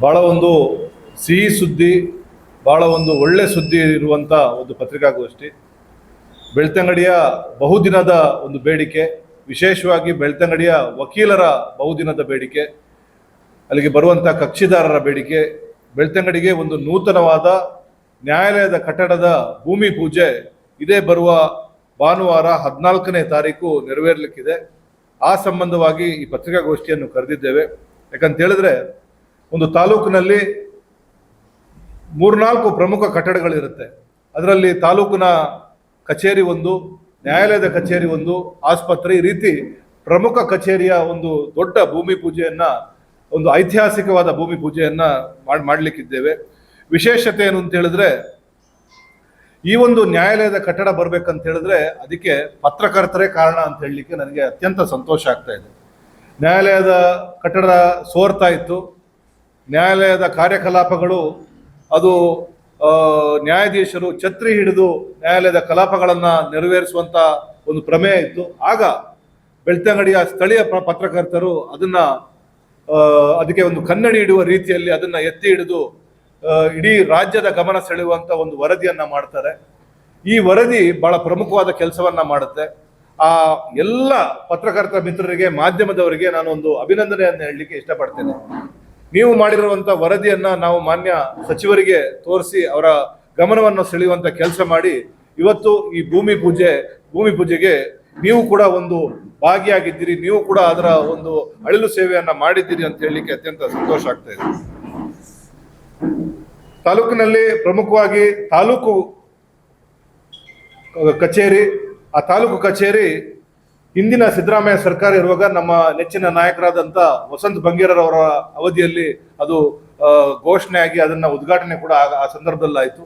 ಭಾಳ ಒಂದು ಸಿಹಿ ಸುದ್ದಿ, ಭಾಳ ಒಂದು ಒಳ್ಳೆ ಸುದ್ದಿ ಇರುವಂಥ ಒಂದು ಪತ್ರಿಕಾಗೋಷ್ಠಿ. ಬೆಳ್ತಂಗಡಿಯ ಬಹುದಿನದ ಒಂದು ಬೇಡಿಕೆ, ವಿಶೇಷವಾಗಿ ಬೆಳ್ತಂಗಡಿಯ ವಕೀಲರ ಬಹುದಿನದ ಬೇಡಿಕೆ, ಅಲ್ಲಿಗೆ ಬರುವಂಥ ಕಕ್ಷಿದಾರರ ಬೇಡಿಕೆ, ಬೆಳ್ತಂಗಡಿಗೆ ಒಂದು ನೂತನವಾದ ನ್ಯಾಯಾಲಯದ ಕಟ್ಟಡದ ಭೂಮಿ ಪೂಜೆ ಇದೇ ಬರುವ ಭಾನುವಾರ 14ನೇ ತಾರೀಕು ನೆರವೇರಲಿಕ್ಕಿದೆ. ಆ ಸಂಬಂಧವಾಗಿ ಈ ಪತ್ರಿಕಾಗೋಷ್ಠಿಯನ್ನು ಕರೆದಿದ್ದೇವೆ. ಯಾಕಂತ ಹೇಳಿದ್ರೆ, ಒಂದು ತಾಲೂಕಿನಲ್ಲಿ 3-4 ಪ್ರಮುಖ ಕಟ್ಟಡಗಳಿರುತ್ತೆ. ಅದರಲ್ಲಿ ತಾಲೂಕಿನ ಕಚೇರಿ ಒಂದು, ನ್ಯಾಯಾಲಯದ ಕಚೇರಿ ಒಂದು, ಆಸ್ಪತ್ರೆ, ಈ ರೀತಿ ಪ್ರಮುಖ ಕಚೇರಿಯ ಒಂದು ದೊಡ್ಡ ಭೂಮಿ ಪೂಜೆಯನ್ನ, ಒಂದು ಐತಿಹಾಸಿಕವಾದ ಭೂಮಿ ಪೂಜೆಯನ್ನ ಮಾಡಲಿಕ್ಕಿದ್ದೇವೆ. ವಿಶೇಷತೆ ಏನು ಅಂತ ಹೇಳಿದ್ರೆ, ಈ ಒಂದು ನ್ಯಾಯಾಲಯದ ಕಟ್ಟಡ ಬರ್ಬೇಕಂತ ಹೇಳಿದ್ರೆ ಅದಕ್ಕೆ ಪತ್ರಕರ್ತರೇ ಕಾರಣ ಅಂತ ಹೇಳಲಿಕ್ಕೆ ನನಗೆ ಅತ್ಯಂತ ಸಂತೋಷ ಆಗ್ತಾ ಇದೆ. ನ್ಯಾಯಾಲಯದ ಕಟ್ಟಡ ಸೋರ್ತಾ ಇತ್ತು, ನ್ಯಾಯಾಲಯದ ಕಾರ್ಯಕಲಾಪಗಳು ಅದು ನ್ಯಾಯಾಧೀಶರು ಛತ್ರಿ ಹಿಡಿದು ನ್ಯಾಯಾಲಯದ ಕಲಾಪಗಳನ್ನು ನೆರವೇರಿಸುವಂಥ ಒಂದು ಪ್ರಮೇಯ ಇತ್ತು. ಆಗ ಬೆಳ್ತಂಗಡಿಯ ಸ್ಥಳೀಯ ಪತ್ರಕರ್ತರು ಅದಕ್ಕೆ ಒಂದು ಕನ್ನಡಿ ಇಡುವ ರೀತಿಯಲ್ಲಿ ಅದನ್ನು ಎತ್ತಿ ಹಿಡಿದು ಇಡೀ ರಾಜ್ಯದ ಗಮನ ಸೆಳೆಯುವಂಥ ಒಂದು ವರದಿಯನ್ನ ಮಾಡ್ತಾರೆ. ಈ ವರದಿ ಬಹಳ ಪ್ರಮುಖವಾದ ಕೆಲಸವನ್ನ ಮಾಡುತ್ತೆ. ಆ ಎಲ್ಲ ಪತ್ರಕರ್ತ ಮಿತ್ರರಿಗೆ, ಮಾಧ್ಯಮದವರಿಗೆ ನಾನು ಒಂದು ಅಭಿನಂದನೆಯನ್ನು ಹೇಳಲಿಕ್ಕೆ ಇಷ್ಟಪಡ್ತೇನೆ. ನೀವು ಮಾಡಿರುವಂಥ ವರದಿಯನ್ನ ನಾವು ಮಾನ್ಯ ಸಚಿವರಿಗೆ ತೋರಿಸಿ ಅವರ ಗಮನವನ್ನು ಸೆಳೆಯುವಂಥ ಕೆಲಸ ಮಾಡಿ ಇವತ್ತು ಈ ಭೂಮಿ ಪೂಜೆಗೆ ನೀವು ಕೂಡ ಒಂದು ಭಾಗಿಯಾಗಿದ್ದೀರಿ, ನೀವು ಕೂಡ ಅದರ ಒಂದು ಅಳಿಲು ಸೇವೆಯನ್ನ ಮಾಡಿದ್ದೀರಿ ಅಂತ ಹೇಳಲಿಕ್ಕೆ ಅತ್ಯಂತ ಸಂತೋಷ ಆಗ್ತಾ ಇದೆ. ತಾಲೂಕಿನಲ್ಲಿ ಪ್ರಮುಖವಾಗಿ ತಾಲೂಕು ಕಚೇರಿ, ಆ ತಾಲೂಕು ಕಚೇರಿ ಹಿಂದಿನ ಸಿದ್ದರಾಮಯ್ಯ ಸರ್ಕಾರ ಇರುವಾಗ ನಮ್ಮ ನೆಚ್ಚಿನ ನಾಯಕರಾದಂಥ ವಸಂತ ಬಂಗೇರವರ ಅವಧಿಯಲ್ಲಿ ಅದು ಘೋಷಣೆ ಆಗಿ ಅದನ್ನ ಉದ್ಘಾಟನೆ ಕೂಡ ಆ ಸಂದರ್ಭದಲ್ಲಿ ಆಯಿತು.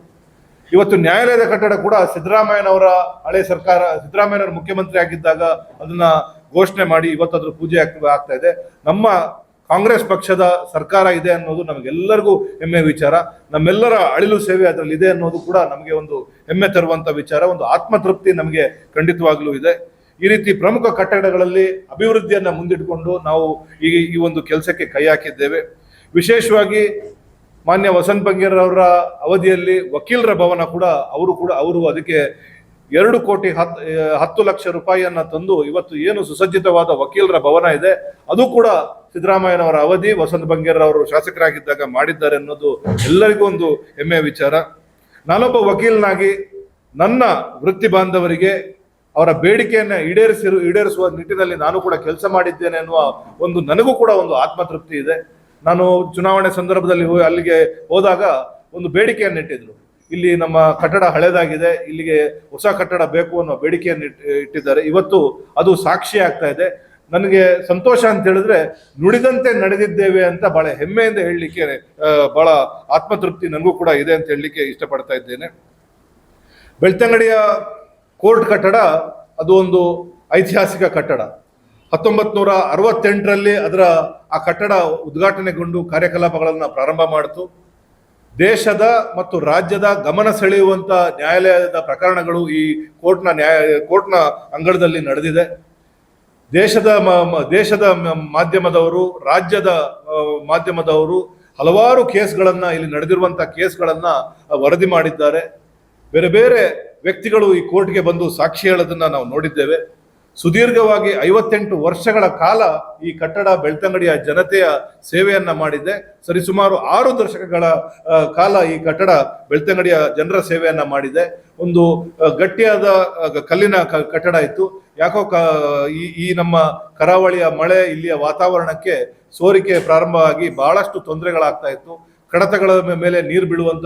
ಇವತ್ತು ನ್ಯಾಯಾಲಯದ ಕಟ್ಟಡ ಕೂಡ ಸಿದ್ದರಾಮಯ್ಯನವರ ಹಳೆ ಸರ್ಕಾರ, ಸಿದ್ದರಾಮಯ್ಯನವರು ಮುಖ್ಯಮಂತ್ರಿ ಆಗಿದ್ದಾಗ ಅದನ್ನ ಘೋಷಣೆ ಮಾಡಿ ಇವತ್ತು ಅದ್ರ ಪೂಜೆ ಆಗ್ತಾ ಇದೆ. ನಮ್ಮ ಕಾಂಗ್ರೆಸ್ ಪಕ್ಷದ ಸರ್ಕಾರ ಇದೆ ಅನ್ನೋದು ನಮಗೆಲ್ಲರಿಗೂ ಹೆಮ್ಮೆ ವಿಚಾರ. ನಮ್ಮೆಲ್ಲರ ಅಳಿಲು ಸೇವೆ ಅದರಲ್ಲಿ ಇದೆ ಅನ್ನೋದು ಕೂಡ ನಮಗೆ ಒಂದು ಹೆಮ್ಮೆ ತರುವಂತ ವಿಚಾರ, ಒಂದು ಆತ್ಮತೃಪ್ತಿ ನಮಗೆ ಖಂಡಿತವಾಗ್ಲೂ ಇದೆ. ಈ ರೀತಿ ಪ್ರಮುಖ ಕಟ್ಟಡಗಳಲ್ಲಿ ಅಭಿವೃದ್ಧಿಯನ್ನ ಮುಂದಿಟ್ಕೊಂಡು ನಾವು ಈ ಒಂದು ಕೆಲಸಕ್ಕೆ ಕೈ ಹಾಕಿದ್ದೇವೆ. ವಿಶೇಷವಾಗಿ ಮಾನ್ಯ ವಸಂತ ಬಂಗೇರವರ ಅವಧಿಯಲ್ಲಿ ವಕೀಲರ ಭವನ ಕೂಡ ಅವರು ಅದಕ್ಕೆ 2,10,00,000 ರೂಪಾಯಿಯನ್ನ ತಂದು ಇವತ್ತು ಏನು ಸುಸಜ್ಜಿತವಾದ ವಕೀಲರ ಭವನ ಇದೆ, ಅದು ಕೂಡ ಸಿದ್ದರಾಮಯ್ಯನವರ ಅವಧಿ, ವಸಂತ ಬಂಗೇರವರು ಶಾಸಕರಾಗಿದ್ದಾಗ ಮಾಡಿದ್ದಾರೆ ಅನ್ನೋದು ಎಲ್ಲರಿಗೂ ಒಂದು ಹೆಮ್ಮೆಯ ವಿಚಾರ. ನಾನೊಬ್ಬ ವಕೀಲನಾಗಿ ನನ್ನ ವೃತ್ತಿ ಬಾಂಧವರಿಗೆ ಅವರ ಬೇಡಿಕೆಯನ್ನ ಈಡೇರಿಸುವ ನಿಟ್ಟಿನಲ್ಲಿ ನಾನು ಕೂಡ ಕೆಲಸ ಮಾಡಿದ್ದೇನೆ ಅನ್ನುವ ಒಂದು ನನಗೂ ಕೂಡ ಒಂದು ಆತ್ಮತೃಪ್ತಿ ಇದೆ. ನಾನು ಚುನಾವಣೆ ಸಂದರ್ಭದಲ್ಲಿ ಅಲ್ಲಿಗೆ ಹೋದಾಗ ಒಂದು ಬೇಡಿಕೆಯನ್ನು ಇಟ್ಟಿದ್ರು. ಇಲ್ಲಿ ನಮ್ಮ ಕಟ್ಟಡ ಹಳೇದಾಗಿದೆ, ಇಲ್ಲಿಗೆ ಹೊಸ ಕಟ್ಟಡ ಬೇಕು ಅನ್ನೋ ಬೇಡಿಕೆಯನ್ನು ಇಟ್ಟಿದ್ದಾರೆ. ಇವತ್ತು ಅದು ಸಾಕ್ಷಿ ಆಗ್ತಾ ಇದೆ. ನನಗೆ ಸಂತೋಷ ಅಂತ ಹೇಳಿದ್ರೆ, ನುಡಿದಂತೆ ನಡೆದಿದ್ದೇವೆ ಅಂತ ಬಹಳ ಹೆಮ್ಮೆಯಿಂದ ಹೇಳಲಿಕ್ಕೆ ಬಹಳ ಆತ್ಮತೃಪ್ತಿ ನನಗೂ ಕೂಡ ಇದೆ ಅಂತ ಹೇಳಲಿಕ್ಕೆ ಇಷ್ಟಪಡ್ತಾ ಇದ್ದೇನೆ. ಬೆಳ್ತಂಗಡಿಯ ಕೋರ್ಟ್ ಕಟ್ಟಡ ಅದು ಒಂದು ಐತಿಹಾಸಿಕ ಕಟ್ಟಡ. 1968ರಲ್ಲಿ ಆ ಕಟ್ಟಡ ಉದ್ಘಾಟನೆಗೊಂಡು ಕಾರ್ಯಕಲಾಪಗಳನ್ನು ಪ್ರಾರಂಭ ಮಾಡಿತು. ದೇಶದ ಮತ್ತು ರಾಜ್ಯದ ಗಮನ ಸೆಳೆಯುವಂತ ನ್ಯಾಯಾಲಯದ ಪ್ರಕರಣಗಳು ಈ ಕೋರ್ಟ್ನ ಅಂಗಳದಲ್ಲಿ ನಡೆದಿದೆ. ದೇಶದ ಮಾಧ್ಯಮದವರು, ರಾಜ್ಯದ ಮಾಧ್ಯಮದವರು ಹಲವಾರು ಕೇಸ್ಗಳನ್ನ, ಇಲ್ಲಿ ನಡೆದಿರುವಂತಹ ಕೇಸ್ಗಳನ್ನ ವರದಿ ಮಾಡಿದ್ದಾರೆ. ಬೇರೆ ಬೇರೆ ವ್ಯಕ್ತಿಗಳು ಈ ಕೋರ್ಟ್ಗೆ ಬಂದು ಸಾಕ್ಷಿ ಹೇಳೋದನ್ನ ನಾವು ನೋಡಿದ್ದೇವೆ. ಸುದೀರ್ಘವಾಗಿ 58 ವರ್ಷಗಳ ಕಾಲ ಈ ಕಟ್ಟಡ ಬೆಳ್ತಂಗಡಿಯ ಜನತೆಯ ಸೇವೆಯನ್ನ ಮಾಡಿದೆ. ಸರಿಸುಮಾರು 6 ದಶಕಗಳ ಕಾಲ ಈ ಕಟ್ಟಡ ಬೆಳ್ತಂಗಡಿಯ ಜನರ ಸೇವೆಯನ್ನ ಮಾಡಿದೆ. ಒಂದು ಗಟ್ಟಿಯಾದ ಕಲ್ಲಿನ ಕಟ್ಟಡ ಇತ್ತು. ಯಾಕೋ ಈ ನಮ್ಮ ಕರಾವಳಿಯ ಮಳೆ, ಇಲ್ಲಿಯ ವಾತಾವರಣಕ್ಕೆ ಸೋರಿಕೆ ಪ್ರಾರಂಭವಾಗಿ ಬಹಳಷ್ಟು ತೊಂದರೆಗಳಾಗ್ತಾ ಇತ್ತು. ಕಡತಗಳ ಮೇಲೆ ನೀರು ಬೀಳುವಂತ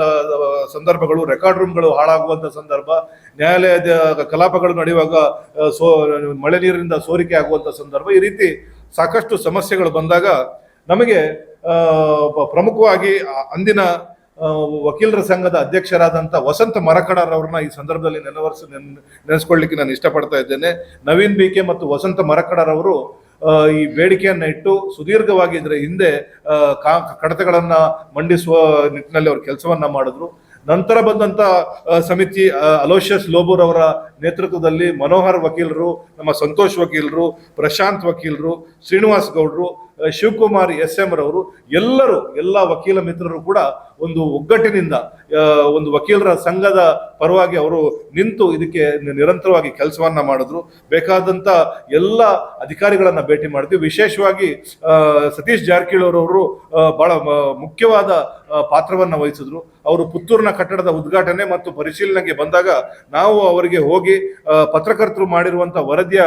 ಸಂದರ್ಭಗಳು, ರೆಕಾರ್ಡ್ ರೂಮ್ಗಳು ಹಾಳಾಗುವಂತ ಸಂದರ್ಭ, ನ್ಯಾಯಾಲಯದ ಕಲಾಪಗಳು ನಡೆಯುವಾಗ ಮಳೆ ನೀರಿನಿಂದ ಸೋರಿಕೆ ಆಗುವಂತ ಸಂದರ್ಭ, ಈ ರೀತಿ ಸಾಕಷ್ಟು ಸಮಸ್ಯೆಗಳು ಬಂದಾಗ ನಮಗೆ ಪ್ರಮುಖವಾಗಿ ಅಂದಿನ ವಕೀಲರ ಸಂಘದ ಅಧ್ಯಕ್ಷರಾದಂಥ ವಸಂತ ಮರಕಡರವ್ರನ್ನ ಈ ಸಂದರ್ಭದಲ್ಲಿ ನೆನೆಸ್ಕೊಳ್ಳಿಕ್ಕೆ ನಾನು ಇಷ್ಟಪಡ್ತಾ ಇದ್ದೇನೆ. ನವೀನ್ ಬಿಕೆ ಮತ್ತು ವಸಂತ ಮರಕಡರವರು ಈ ಬೇಡಿಕೆಯನ್ನ ಇಟ್ಟು ಸುದೀರ್ಘವಾಗಿ ಇದರ ಹಿಂದೆ ಕಡತಗಳನ್ನ ಮಂಡಿಸುವ ನಿಟ್ಟಿನಲ್ಲಿ ಅವರು ಕೆಲಸವನ್ನ ಮಾಡಿದ್ರು. ನಂತರ ಬಂದಂತ ಸಮಿತಿ ಅಲೋಷಿಯಸ್ ಲೋಬೂರ್ ಅವರ ನೇತೃತ್ವದಲ್ಲಿ ಮನೋಹರ್ ವಕೀಲರು, ನಮ್ಮ ಸಂತೋಷ್ ವಕೀಲರು, ಪ್ರಶಾಂತ್ ವಕೀಲರು, ಶ್ರೀನಿವಾಸ್ ಗೌಡ್ರು, ಶಿವಕುಮಾರ್ SM ರವರು ಎಲ್ಲರೂ ಎಲ್ಲ ವಕೀಲ ಮಿತ್ರರು ಕೂಡ ಒಂದು ಒಗ್ಗಟ್ಟಿನಿಂದ ಒಂದು ವಕೀಲರ ಸಂಘದ ಪರವಾಗಿ ಅವರು ನಿಂತು ಇದಕ್ಕೆ ನಿರಂತರವಾಗಿ ಕೆಲಸವನ್ನ ಮಾಡಿದ್ರು. ಬೇಕಾದಂತ ಎಲ್ಲ ಅಧಿಕಾರಿಗಳನ್ನ ಭೇಟಿ ಮಾಡಿದ್ವಿ. ವಿಶೇಷವಾಗಿ ಸತೀಶ್ ಜಾರಕಿಹೊಳಿ ಅವರು ಬಹಳ ಮುಖ್ಯವಾದ ಪಾತ್ರವನ್ನ ವಹಿಸಿದ್ರು. ಅವರು ಪುತ್ತೂರಿನ ಕಟ್ಟಡದ ಉದ್ಘಾಟನೆ ಮತ್ತು ಪರಿಶೀಲನೆಗೆ ಬಂದಾಗ ನಾವು ಅವರಿಗೆ ಹೋಗಿ ಪತ್ರಕರ್ತರು ಮಾಡಿರುವಂತಹ ವರದಿಯ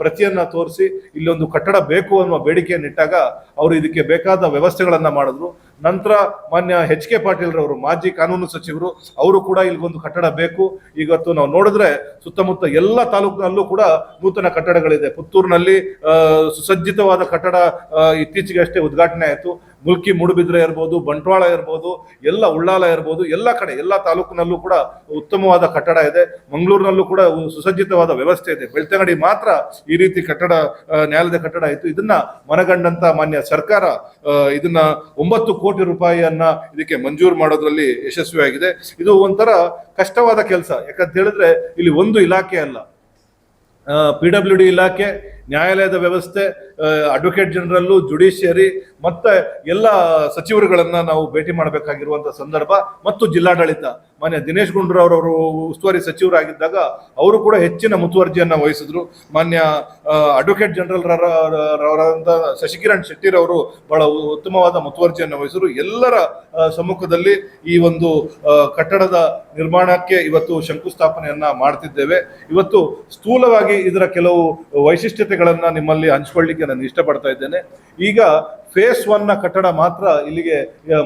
ಪ್ರತಿಯನ್ನ ತೋರಿಸಿ ಇಲ್ಲೊಂದು ಕಟ್ಟಡ ಬೇಕು ಅನ್ನುವ ಬೇಡಿಕೆಯನ್ನಿಟ್ಟಾಗ ಅವರು ಇದಕ್ಕೆ ಬೇಕಾದ ವ್ಯವಸ್ಥೆಗಳನ್ನ ಮಾಡಿದ್ರು. ನಂತರ ಮಾನ್ಯ HK ಪಾಟೀಲ್ ರವರು ಮಾಜಿ ಕಾನೂನು ಸಚಿವರು ಅವರು ಕೂಡ ಇಲ್ಲಿಗೊಂದು ಕಟ್ಟಡ ಬೇಕು. ಇವತ್ತು ನಾವು ನೋಡಿದ್ರೆ ಸುತ್ತಮುತ್ತ ಎಲ್ಲ ತಾಲೂಕಿನಲ್ಲೂ ಕೂಡ ನೂತನ ಕಟ್ಟಡಗಳಿದೆ. ಪುತ್ತೂರಿನಲ್ಲಿ ಸುಸಜ್ಜಿತವಾದ ಕಟ್ಟಡ ಇತ್ತೀಚೆಗೆ ಅಷ್ಟೇ ಉದ್ಘಾಟನೆ ಆಯಿತು. ಮುಲ್ಕಿ ಮೂಡುಬಿದ್ರೆ ಇರ್ಬೋದು, ಬಂಟ್ವಾಳ ಇರ್ಬೋದು, ಎಲ್ಲ ಉಳ್ಳಾಲ ಇರ್ಬೋದು, ಎಲ್ಲ ಕಡೆ ಎಲ್ಲ ತಾಲೂಕಿನಲ್ಲೂ ಕೂಡ ಉತ್ತಮವಾದ ಕಟ್ಟಡ ಇದೆ. ಮಂಗಳೂರಿನಲ್ಲೂ ಕೂಡ ಸುಸಜ್ಜಿತವಾದ ವ್ಯವಸ್ಥೆ ಇದೆ. ಬೆಳ್ತಂಗಡಿ ಮಾತ್ರ ಈ ರೀತಿ ಕಟ್ಟಡ ನ್ಯಾಯಾಲಯದ ಕಟ್ಟಡ ಇತ್ತು. ಇದನ್ನ ಮನಗಂಡಂತ ಮಾನ್ಯ ಸರ್ಕಾರ ಇದನ್ನ 9 ಕೋಟಿ ರೂಪಾಯಿಯನ್ನ ಇದಕ್ಕೆ ಮಂಜೂರು ಮಾಡೋದ್ರಲ್ಲಿ ಯಶಸ್ವಿಯಾಗಿದೆ. ಇದು ಒಂಥರ ಕಷ್ಟವಾದ ಕೆಲಸ. ಯಾಕಂತ ಹೇಳಿದ್ರೆ ಇಲ್ಲಿ ಒಂದು ಇಲಾಖೆ ಅಲ್ಲ, PWD ಇಲಾಖೆ, ನ್ಯಾಯಾಲಯದ ವ್ಯವಸ್ಥೆ, ಅಡ್ವೊಕೇಟ್ ಜನರಲ್ಲು, ಜುಡಿಷಿಯರಿ ಮತ್ತೆ ಎಲ್ಲ ಸಚಿವರುಗಳನ್ನ ನಾವು ಭೇಟಿ ಮಾಡಬೇಕಾಗಿರುವಂತಹ ಸಂದರ್ಭ. ಮತ್ತು ಜಿಲ್ಲಾಡಳಿತ ಮಾನ್ಯ ದಿನೇಶ್ ಗುಂಡೂರಾವ್ ಅವರು ಉಸ್ತುವಾರಿ ಸಚಿವರಾಗಿದ್ದಾಗ ಅವರು ಕೂಡ ಹೆಚ್ಚಿನ ಮುತುವರ್ಜಿಯನ್ನ ವಹಿಸಿದ್ರು. ಮಾನ್ಯ ಅಡ್ವೊಕೇಟ್ ಜನರಲ್ ಶಶಿಕಿರಣ್ ಶೆಟ್ಟಿರವರು ಬಹಳ ಉತ್ತಮವಾದ ಮುತುವರ್ಜಿಯನ್ನು ವಹಿಸಿದ್ರು. ಎಲ್ಲರ ಸಮ್ಮುಖದಲ್ಲಿ ಈ ಒಂದು ಕಟ್ಟಡದ ನಿರ್ಮಾಣಕ್ಕೆ ಇವತ್ತು ಶಂಕುಸ್ಥಾಪನೆಯನ್ನ ಮಾಡ್ತಿದ್ದೇವೆ. ಇವತ್ತು ಸ್ಥೂಲವಾಗಿ ಇದರ ಕೆಲವು ವೈಶಿಷ್ಟ್ಯತೆಗಳನ್ನ ನಿಮ್ಮಲ್ಲಿ ಹಂಚಿಕೊಳ್ಳಿಕ್ಕೆ ನಾನು ಇಷ್ಟಪಡ್ತಾ ಇದ್ದೇನೆ. ಈಗ ಫೇಸ್ 1 ಕಟ್ಟಡ ಮಾತ್ರ ಇಲ್ಲಿಗೆ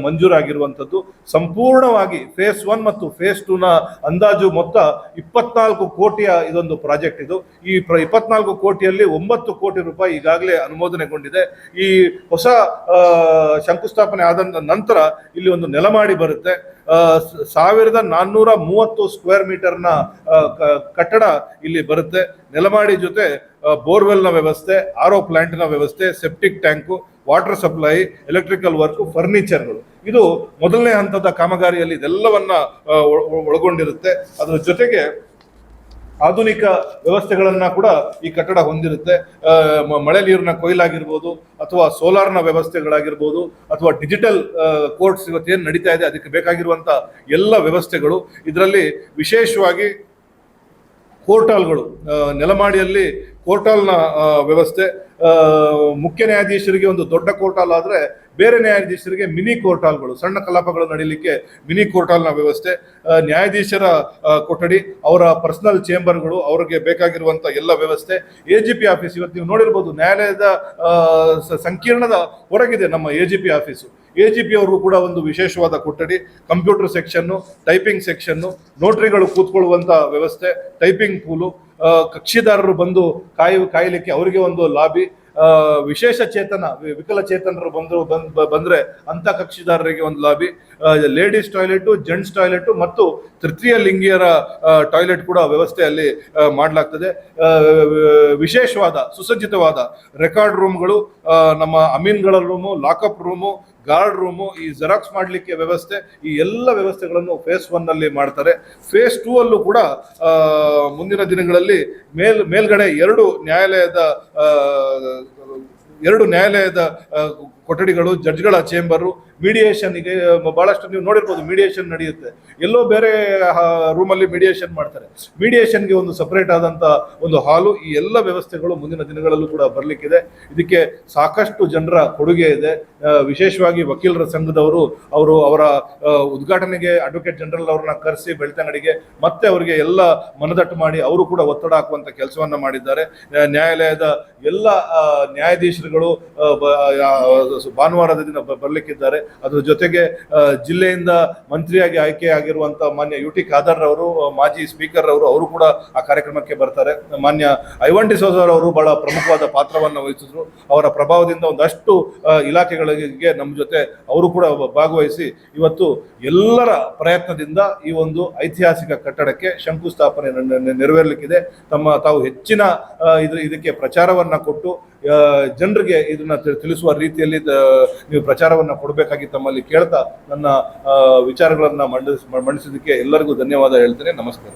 ಮಂಜೂರಾಗಿರುವಂಥದ್ದು. ಸಂಪೂರ್ಣವಾಗಿ ಫೇಸ್ 1 ಮತ್ತು ಫೇಸ್ 2 ಅಂದಾಜು ಮೊತ್ತ 24 ಕೋಟಿಯ ಇದೊಂದು ಪ್ರಾಜೆಕ್ಟ್ ಇದು. ಈ 24 ಕೋಟಿಯಲ್ಲಿ 9 ಕೋಟಿ ರೂಪಾಯಿ ಈಗಾಗಲೇ ಅನುಮೋದನೆಗೊಂಡಿದೆ. ಈ ಹೊಸ ಶಂಕುಸ್ಥಾಪನೆ ಆದ ನಂತರ ಇಲ್ಲಿ ಒಂದು ನೆಲಮಾಡಿ ಬರುತ್ತೆ. 1430 ಸ್ಕ್ವೇರ್ ಮೀಟರ್ನ ಕಟ್ಟಡ ಇಲ್ಲಿ ಬರುತ್ತೆ. ನೆಲಮಾಡಿ ಜೊತೆ ಬೋರ್ವೆಲ್ನ ವ್ಯವಸ್ಥೆ, RO ಪ್ಲಾಂಟ್ನ ವ್ಯವಸ್ಥೆ, septic tank, water supply, electrical work, ಫರ್ನಿಚರ್ಗಳು, ಇದು ಮೊದಲನೇ ಹಂತದ ಕಾಮಗಾರಿಯಲ್ಲಿ ಇದೆಲ್ಲವನ್ನ ಒಳಗೊಂಡಿರುತ್ತೆ. ಅದರ ಜೊತೆಗೆ ಆಧುನಿಕ ವ್ಯವಸ್ಥೆಗಳನ್ನ ಕೂಡ ಈ ಕಟ್ಟಡ ಹೊಂದಿರುತ್ತೆ. ಮಳೆ ನೀರಿನ ಕೊಯ್ಲಾಗಿರ್ಬೋದು, ಅಥವಾ ಸೋಲಾರ್ನ ವ್ಯವಸ್ಥೆಗಳಾಗಿರ್ಬೋದು, ಅಥವಾ ಡಿಜಿಟಲ್ ಕೋರ್ಟ್ಸ್ ಇವತ್ತೇನು ನಡೀತಾ ಇದೆ ಅದಕ್ಕೆ ಬೇಕಾಗಿರುವಂತ ಎಲ್ಲ ವ್ಯವಸ್ಥೆಗಳು ಇದರಲ್ಲಿ. ವಿಶೇಷವಾಗಿ ಕೋರ್ಟಾಲ್ಗಳು, ನೆಲಮಾಡಿಯಲ್ಲಿ ಕೋರ್ಟಾಲ್ನ ವ್ಯವಸ್ಥೆ. ಮುಖ್ಯ ನ್ಯಾಯಾಧೀಶರಿಗೆ ಒಂದು ದೊಡ್ಡ ಕೋರ್ಟಾಲ್ ಆದರೆ ಬೇರೆ ನ್ಯಾಯಾಧೀಶರಿಗೆ ಮಿನಿ ಕೋರ್ಟಾಲ್ಗಳು, ಸಣ್ಣ ಕಲಾಪಗಳು ನಡೀಲಿಕ್ಕೆ ಮಿನಿ ಕೋರ್ಟಾಲ್ನ ವ್ಯವಸ್ಥೆ. ನ್ಯಾಯಾಧೀಶರ ಕೊಠಡಿ, ಅವರ ಪರ್ಸನಲ್ ಚೇಂಬರ್ಗಳು, ಅವರಿಗೆ ಬೇಕಾಗಿರುವಂತ ಎಲ್ಲ ವ್ಯವಸ್ಥೆ. AGP ಆಫೀಸ್, ಇವತ್ತು ನೀವು ನೋಡಿರ್ಬೋದು ನ್ಯಾಯಾಲಯದ ಸಂಕೀರ್ಣದ ಹೊರಗಿದೆ ನಮ್ಮ AGP ಆಫೀಸು. AGP ಅವರು ಕೂಡ ಒಂದು ವಿಶೇಷವಾದ ಕೊಠಡಿ, ಕಂಪ್ಯೂಟರ್ ಸೆಕ್ಷನ್ನು, ಟೈಪಿಂಗ್ ಸೆಕ್ಷನ್ನು, ನೋಟ್ರಿಗಳು ಕೂತ್ಕೊಳ್ಳುವಂತ ವ್ಯವಸ್ಥೆ, ಟೈಪಿಂಗ್ ಪೂಲು, ಕಕ್ಷಿದಾರರು ಬಂದು ಕಾಯಲಿಕ್ಕೆ ಅವರಿಗೆ ಒಂದು ಲಾಬಿ, ವಿಶೇಷ ಚೇತನ ವಿಕಲಚೇತನರು ಬಂದ್ರೆ ಅಂತ ಕಕ್ಷಿದಾರರಿಗೆ ಒಂದು lobby, ladies toilet, gents toilet ಮತ್ತು ತೃತೀಯ ಲಿಂಗಿಯರ ಟಾಯ್ಲೆಟ್ ಕೂಡ ವ್ಯವಸ್ಥೆಯಲ್ಲಿ ಮಾಡಲಾಗ್ತದೆ. ವಿಶೇಷವಾದ ಸುಸಜ್ಜಿತವಾದ ರೆಕಾರ್ಡ್ ರೂಮ್ಗಳು, ನಮ್ಮ ಅಮೀನ್ಗಳ room, lockup room, guard room, ಈ ಜೆರಾಕ್ಸ್ ಮಾಡಲಿಕ್ಕೆ ವ್ಯವಸ್ಥೆ, ಈ ಎಲ್ಲ ವ್ಯವಸ್ಥೆಗಳನ್ನು ಫೇಸ್ 1 ನಲ್ಲಿ ಮಾಡ್ತಾರೆ. ಫೇಸ್ 2 ಅಲ್ಲೂ ಕೂಡ ಮುಂದಿನ ದಿನಗಳಲ್ಲಿ ಮೇಲ್ಗಡೆ ಎರಡು ನ್ಯಾಯಾಲಯದ ಕೊಠಡಿಗಳು, ಜಡ್ಜ್ಗಳ ಚೇಂಬರು, ಮೀಡಿಯೇಷನ್ಗೆ ಬಹಳಷ್ಟು ನೀವು ನೋಡಿರ್ಬೋದು ಮೀಡಿಯೇಷನ್ ನಡೆಯುತ್ತೆ. ಎಲ್ಲೋ ಬೇರೆ ರೂಮಲ್ಲಿ ಮೀಡಿಯೇಷನ್ ಮಾಡ್ತಾರೆ. ಮೀಡಿಯೇಷನ್ಗೆ ಒಂದು ಸಪರೇಟ್ ಆದಂತ ಒಂದು ಹಾಲು, ಈ ಎಲ್ಲ ವ್ಯವಸ್ಥೆಗಳು ಮುಂದಿನ ದಿನಗಳಲ್ಲೂ ಕೂಡ ಬರ್ಲಿಕ್ಕಿದೆ. ಇದಕ್ಕೆ ಸಾಕಷ್ಟು ಜನರ ಕೊಡುಗೆ ಇದೆ. ವಿಶೇಷವಾಗಿ ವಕೀಲರ ಸಂಘದವರು ಅವರ ಉದ್ಘಾಟನೆಗೆ ಅಡ್ವೊಕೇಟ್ ಜನರಲ್ ಅವ್ರನ್ನ ಕರೆಸಿ ಬೆಳ್ತಂಗಡಿಗೆ ಮತ್ತೆ ಅವರಿಗೆ ಎಲ್ಲ ಮನದಟ್ಟು ಮಾಡಿ ಅವರು ಕೂಡ ಒತ್ತಡ ಹಾಕುವಂತ ಕೆಲಸವನ್ನ ಮಾಡಿದ್ದಾರೆ. ನ್ಯಾಯಾಲಯದ ಎಲ್ಲ ನ್ಯಾಯಾಧೀಶರುಗಳು ಭಾನುವಾರದ ದಿನ ಬರ್ಲಿಕ್ಕಿದ್ದಾರೆ. ಅದರ ಜೊತೆಗೆ ಜಿಲ್ಲೆಯಿಂದ ಮಂತ್ರಿಯಾಗಿ ಆಯ್ಕೆ ಆಗಿರುವಂತ ಮಾನ್ಯ UT ಖಾದರ್ ಅವರು, ಮಾಜಿ ಸ್ಪೀಕರ್ ಅವರು ಕೂಡ ಆ ಕಾರ್ಯಕ್ರಮಕ್ಕೆ ಬರ್ತಾರೆ. ಮಾನ್ಯ ಐವನ್ ಡಿಸೋಜ ಅವರು ಬಹಳ ಪ್ರಮುಖವಾದ ಪಾತ್ರವನ್ನು ವಹಿಸಿದ್ರು. ಅವರ ಪ್ರಭಾವದಿಂದ ಒಂದಷ್ಟು ಇಲಾಖೆಗಳಿಗೆ ನಮ್ಮ ಜೊತೆ ಅವರು ಕೂಡ ಭಾಗವಹಿಸಿ ಇವತ್ತು ಎಲ್ಲರ ಪ್ರಯತ್ನದಿಂದ ಈ ಒಂದು ಐತಿಹಾಸಿಕ ಕಟ್ಟಡಕ್ಕೆ ಶಂಕುಸ್ಥಾಪನೆ ನೆರವೇರಲಿಕ್ಕಿದೆ. ತಾವು ಹೆಚ್ಚಿನ ಇದಕ್ಕೆ ಪ್ರಚಾರವನ್ನ ಕೊಟ್ಟು ಜನರಿಗೆ ಇದನ್ನ ತಿಳಿಸುವ ರೀತಿಯಲ್ಲಿ ನೀವು ಪ್ರಚಾರವನ್ನ ಕೊಡಬೇಕಾಗಿ ತಮ್ಮಲ್ಲಿ ಕೇಳ್ತಾ ನನ್ನ ವಿಚಾರಗಳನ್ನ ಮಂಡಿಸಿದ್ದಕ್ಕೆ ಎಲ್ಲರಿಗೂ ಧನ್ಯವಾದ ಹೇಳ್ತೇನೆ. ನಮಸ್ಕಾರ.